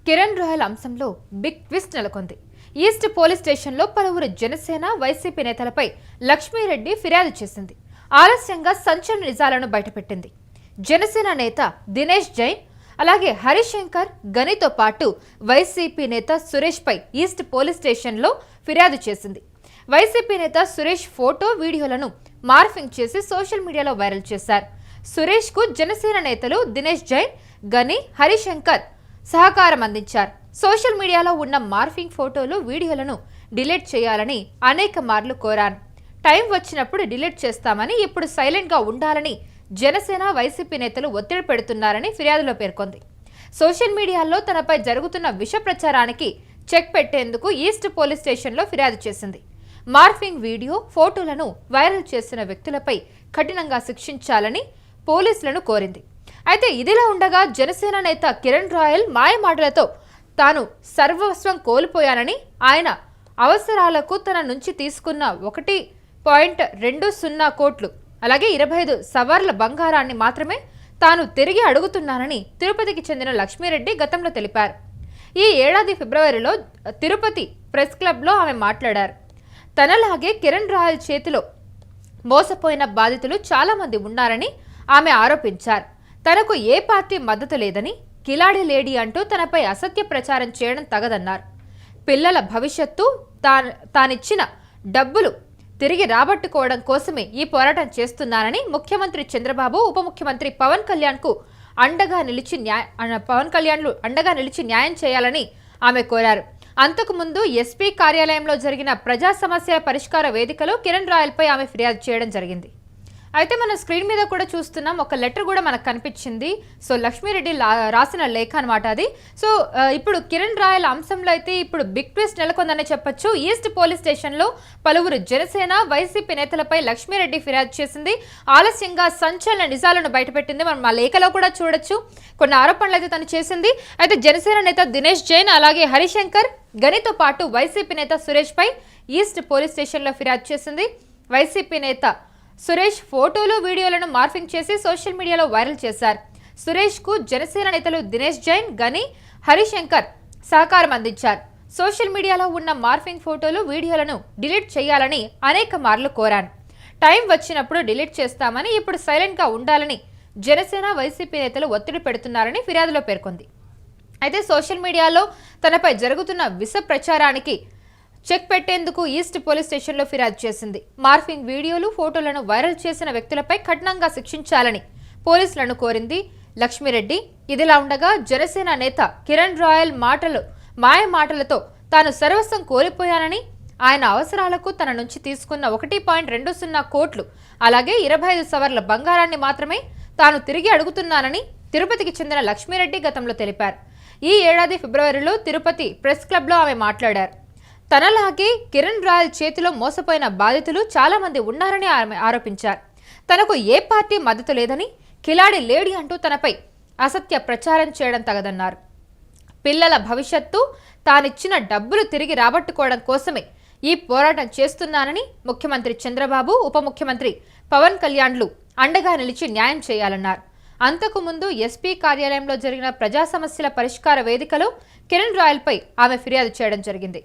Kiran royal అంశంలో big twist నెలకొంది. East police స్టేషన్లో పలువురు జనసేన వైసీపీ నేతలపై లక్ష్మీరెడ్డి ఫిర్యాదు చేసింది. ఆలస్యంగా సంచలన నిజాలను బయటపెట్టింది. జనసేన నేత దినేష్ జైన్ అలాగే హరిశంకర్ గనితో పాటు వైసీపీ నేత సురేష్ పై ఈస్ట్ పోలీస్ స్టేషన్లో ఫిర్యాదు చేసింది. వైసీపీ నేత సురేష్ ఫోటో వీడియోలను మార్ఫింగ్ చేసి సోషల్ మీడియాలో వైరల్ చేశారు. సురేష్ కు జనసేన నేతలు దినేష్ జైన్ గని హరిశంకర్ సహకారం అందించారు. సోషల్ మీడియాలో ఉన్న మార్ఫింగ్ ఫోటోలు వీడియోలను డిలీట్ చేయాలని అనేక మార్లు కోరాను. టైం వచ్చినప్పుడు డిలీట్ చేస్తామని, ఇప్పుడు సైలెంట్ గా ఉండాలని జనసేన వైసీపీ నేతలు ఒత్తిడి పెడుతున్నారని ఫిర్యాదులో పేర్కొంది. సోషల్ మీడియాలో తనపై జరుగుతున్న విష ప్రచారానికి చెక్ పెట్టేందుకు ఈస్ట్ పోలీస్ స్టేషన్లో ఫిర్యాదు చేసింది. మార్ఫింగ్ వీడియో ఫోటోలను వైరల్ చేసిన వ్యక్తులపై కఠినంగా శిక్షించాలని పోలీసులను కోరింది. అయితే ఇదిలా ఉండగా జనసేన నేత కిరణ్ రాయల్ మాయమాటలతో తాను సర్వస్వం కోల్పోయానని, ఆయన అవసరాలకు తన నుంచి తీసుకున్న 1.20 కోట్లు అలాగే 25 సవర్ల బంగారాన్ని మాత్రమే తాను తిరిగి అడుగుతున్నానని తిరుపతికి చెందిన లక్ష్మీరెడ్డి గతంలో తెలిపారు. ఈ ఏడాది ఫిబ్రవరిలో తిరుపతి ప్రెస్ క్లబ్లో ఆమె మాట్లాడారు. తనలాగే కిరణ్ రాయల్ చేతిలో మోసపోయిన బాధితులు చాలా మంది ఉన్నారని ఆమె ఆరోపించారు. తనకు ఏ పార్టీ మద్దతు లేదని, కిలాడి లేడీ అంటూ తనపై అసత్య ప్రచారం చేయడం తగదన్నారు. పిల్లల భవిష్యత్తు తానిచ్చిన డబ్బులు తిరిగి రాబట్టుకోవడం కోసమే ఈ పోరాటం చేస్తున్నానని ముఖ్యమంత్రి చంద్రబాబు, ఉప ముఖ్యమంత్రి పవన్ కళ్యాణ్ అండగా నిలిచి న్యాయం చేయాలని ఆమె కోరారు. అంతకుముందు ఎస్పీ కార్యాలయంలో జరిగిన ప్రజా సమస్యల పరిష్కార వేదికలో కిరణ్ రాయల్ పై ఆమె ఫిర్యాదు చేయడం జరిగింది. అయితే మనం స్క్రీన్ మీద కూడా చూస్తున్నాం, ఒక లెటర్ కూడా మనకు కనిపించింది. సో లక్ష్మీరెడ్డి రాసిన లేఖ అనమాట అది. సో ఇప్పుడు కిరణ్ రాయల్ అంశంలో అయితే ఇప్పుడు బిగ్ ట్విస్ట్ నెలకొందని చెప్పొచ్చు. ఈస్ట్ పోలీస్ స్టేషన్లో పలువురు జనసేన వైసీపీ నేతలపై లక్ష్మీరెడ్డి ఫిర్యాదు చేసింది. ఆలస్యంగా సంచలన నిజాలను బయటపెట్టింది. మనం ఆ లేఖలో కూడా చూడొచ్చు. కొన్ని ఆరోపణలు అయితే తను చేసింది. అయితే జనసేన నేత దినేష్ జైన్ అలాగే హరిశంకర్ గనితో పాటు వైసీపీ నేత సురేష్ పై ఈస్ట్ పోలీస్ స్టేషన్లో ఫిర్యాదు చేసింది. వైసీపీ నేత సురేష్ ఫోటోలు వీడియోలను మార్ఫింగ్ చేసి సోషల్ మీడియాలో వైరల్ చేశారు. సురేష్ కు జనసేన నేతలు దినేష్ జైన్ గని హరిశంకర్ సహకారం అందించారు. సోషల్ మీడియాలో ఉన్న మార్ఫింగ్ ఫోటోలు వీడియోలను డిలీట్ చేయాలని అనేక మార్లు కోరాను. టైం వచ్చినప్పుడు డిలీట్ చేస్తామని, ఇప్పుడు సైలెంట్ గా ఉండాలని జనసేన వైసీపీ నేతలు ఒత్తిడి పెడుతున్నారని ఫిర్యాదులో పేర్కొంది. అయితే సోషల్ మీడియాలో తనపై జరుగుతున్న విష ప్రచారానికి చెక్ పెట్టేందుకు ఈస్ట్ పోలీస్ స్టేషన్లో ఫిర్యాదు చేసింది. మార్ఫింగ్ వీడియోలు ఫోటోలను వైరల్ చేసిన వ్యక్తులపై కఠినంగా శిక్షించాలని పోలీసులను కోరింది లక్ష్మీరెడ్డి. ఇదిలా ఉండగా జనసేన నేత కిరణ్ రాయల్ మాటలతో తాను సర్వస్వం కోల్పోయానని, ఆయన అవసరాలకు తన నుంచి తీసుకున్న 1.20 కోట్లు అలాగే 25 సవర్ల బంగారాన్ని మాత్రమే తాను తిరిగి అడుగుతున్నానని తిరుపతికి చెందిన లక్ష్మీరెడ్డి గతంలో తెలిపారు. ఈ ఏడాది ఫిబ్రవరిలో తిరుపతి ప్రెస్ క్లబ్లో ఆమె మాట్లాడారు. తనలాగే కిరణ్ రాయల్ చేతిలో మోసపోయిన బాధితులు చాలా మంది ఉన్నారని ఆమె ఆరోపించారు. తనకు ఏ పార్టీ మద్దతు లేదని, కిలాడి లేడీ అంటూ తనపై అసత్య ప్రచారం చేయడం తగదన్నారు. పిల్లల భవిష్యత్తు తానిచ్చిన డబ్బులు తిరిగి రాబట్టుకోవడం కోసమే ఈ పోరాటం చేస్తున్నానని ముఖ్యమంత్రి చంద్రబాబు, ఉప ముఖ్యమంత్రి పవన్ కళ్యాణ్లు అండగా నిలిచి న్యాయం చేయాలన్నారు. అంతకుముందు ఎస్పీ కార్యాలయంలో జరిగిన ప్రజా సమస్యల పరిష్కార వేదికలో కిరణ్ రాయల్ పై ఆమె ఫిర్యాదు చేయడం జరిగింది.